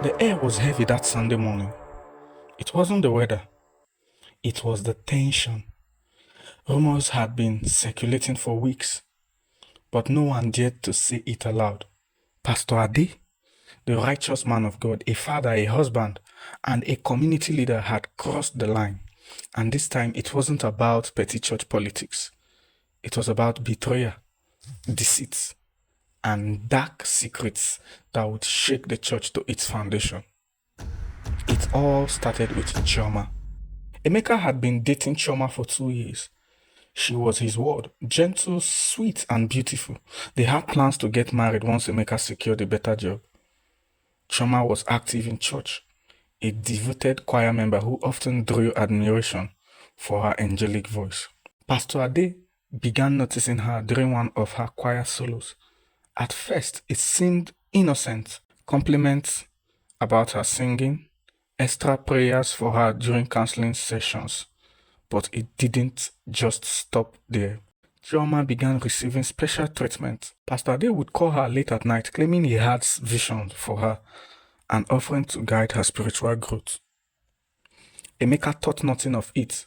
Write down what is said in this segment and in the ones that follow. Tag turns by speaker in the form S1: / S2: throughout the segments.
S1: The air was heavy that Sunday morning. It wasn't the weather, it was the tension. Rumors had been circulating for weeks, but no one dared to say it aloud. Pastor Ade, the righteous man of God, a father, a husband, and a community leader, had crossed the line. And this time it wasn't about petty church politics. It was about betrayal, deceit, and dark secrets that would shake the church to its foundation. It all started with Chioma. Emeka had been dating Chioma for 2 years. She was his ward, gentle, sweet, and beautiful. They had plans to get married once Emeka secured a better job. Chioma was active in church, a devoted choir member who often drew admiration for her angelic voice. Pastor Ade began noticing her during one of her choir solos. At first, it seemed innocent, compliments about her singing, extra prayers for her during counseling sessions. But it didn't just stop there. Chioma began receiving special treatment. Pastor Ade would call her late at night, claiming he had vision for her and offering to guide her spiritual growth. Emeka thought nothing of it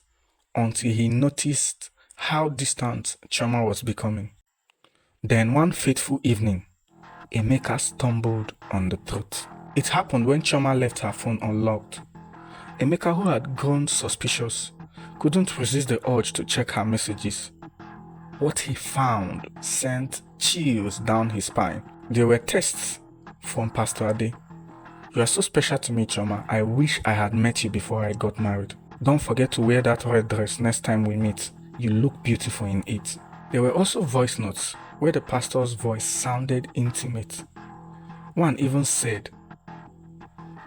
S1: until he noticed how distant Chioma was becoming. Then one fateful evening, Emeka stumbled on the truth. It happened when Chioma left her phone unlocked. Emeka, who had grown suspicious, couldn't resist the urge to check her messages. What he found sent chills down his spine. There were texts from Pastor Ade. "You are so special to me, Chioma. I wish I had met you before I got married. Don't forget to wear that red dress next time we meet. You look beautiful in it." There were also voice notes where the pastor's voice sounded intimate. One even said,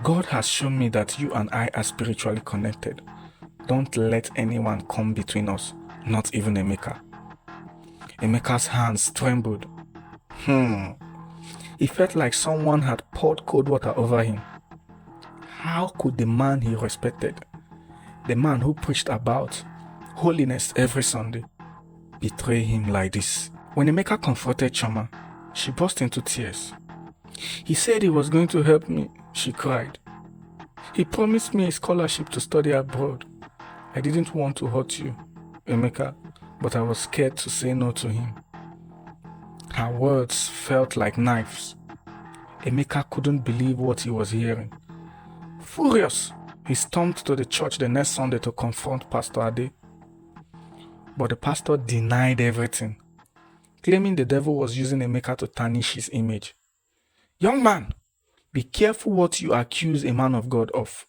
S1: "God has shown me that you and I are spiritually connected. Don't let anyone come between us, not even Emeka." Emeka's hands trembled. He felt like someone had poured cold water over him. How could the man he respected, the man who preached about holiness every Sunday, betray him like this? When Emeka confronted Chioma, she burst into tears. "He said he was going to help me," she cried. "He promised me a scholarship to study abroad. I didn't want to hurt you, Emeka, but I was scared to say no to him." Her words felt like knives. Emeka couldn't believe what he was hearing. Furious, he stormed to the church the next Sunday to confront Pastor Ade. But the pastor denied everything, claiming the devil was using Emeka to tarnish his image. "Young man, be careful what you accuse a man of God of,"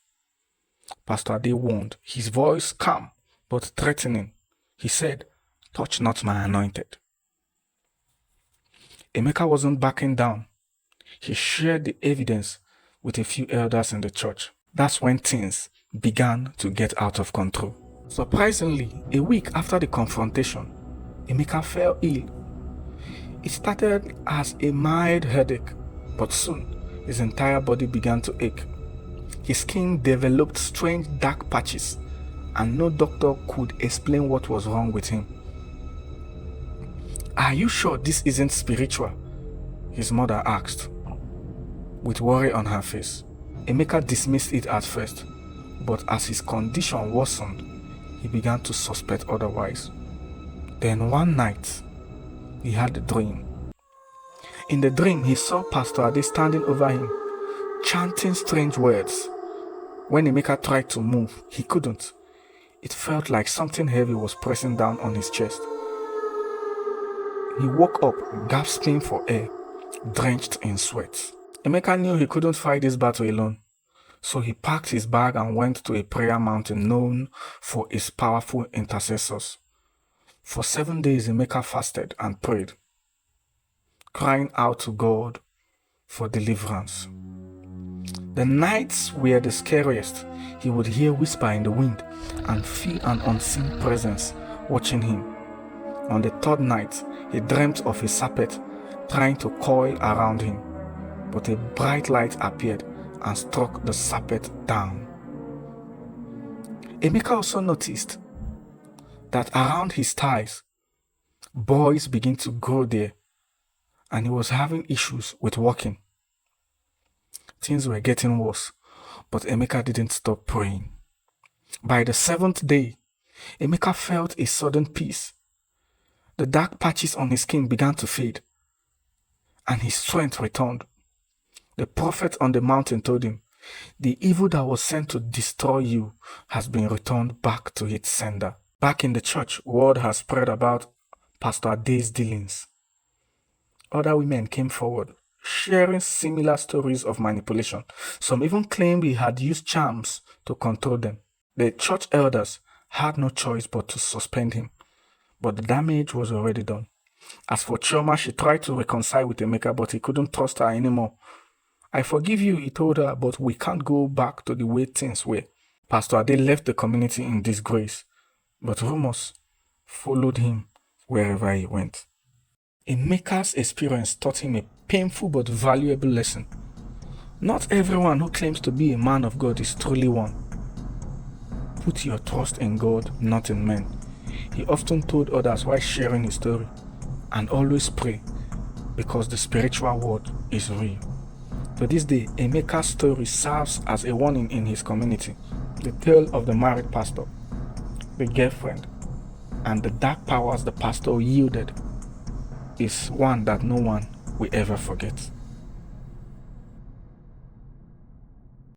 S1: Pastor Ade warned, his voice calm but threatening. He said, "Touch not my anointed." Emeka wasn't backing down. He shared the evidence with a few elders in the church. That's when things began to get out of control. Surprisingly, a week after the confrontation, Emeka fell ill. It started as a mild headache, but soon his entire body began to ache. His skin developed strange dark patches, and no doctor could explain what was wrong with him. "Are you sure this isn't spiritual?" his mother asked, with worry on her face. Emeka dismissed it at first, but as his condition worsened, he began to suspect otherwise. Then one night, he had a dream. In the dream, he saw Pastor Ade standing over him, chanting strange words. When Emeka tried to move, he couldn't. It felt like something heavy was pressing down on his chest. He woke up, gasping for air, drenched in sweat. Emeka knew he couldn't fight this battle alone, so he packed his bag and went to a prayer mountain known for its powerful intercessors. For 7 days, Emeka fasted and prayed, crying out to God for deliverance. The nights were the scariest. He would hear whisper in the wind and feel an unseen presence watching him. On the third night, he dreamt of a serpent trying to coil around him, but a bright light appeared and struck the serpent down. Emeka also noticed that around his thighs, Boys begin to grow there, and he was having issues with walking. Things were getting worse, but Emeka didn't stop praying. By the 7th day, Emeka felt a sudden peace. The dark patches on his skin began to fade, and his strength returned. The prophet on the mountain told him, "The evil that was sent to destroy you has been returned back to its sender." Back in the church, word has spread about Pastor Ade's dealings. Other women came forward, sharing similar stories of manipulation. Some even claimed he had used charms to control them. The church elders had no choice but to suspend him, but the damage was already done. As for Chioma, she tried to reconcile with Emeka, but he couldn't trust her anymore. "I forgive you," he told her, "but we can't go back to the way things were." Pastor Ade left the community in disgrace, but rumors followed him wherever he went. Emeka's experience taught him a painful but valuable lesson. Not everyone who claims to be a man of God is truly one. Put your trust in God, not in men. He often told others while sharing his story, and always pray, because the spiritual world is real. To this day, Emeka's story serves as a warning in his community. The tale of the married pastor, the girlfriend, and the dark powers the pastor yielded is one that no one will ever forget.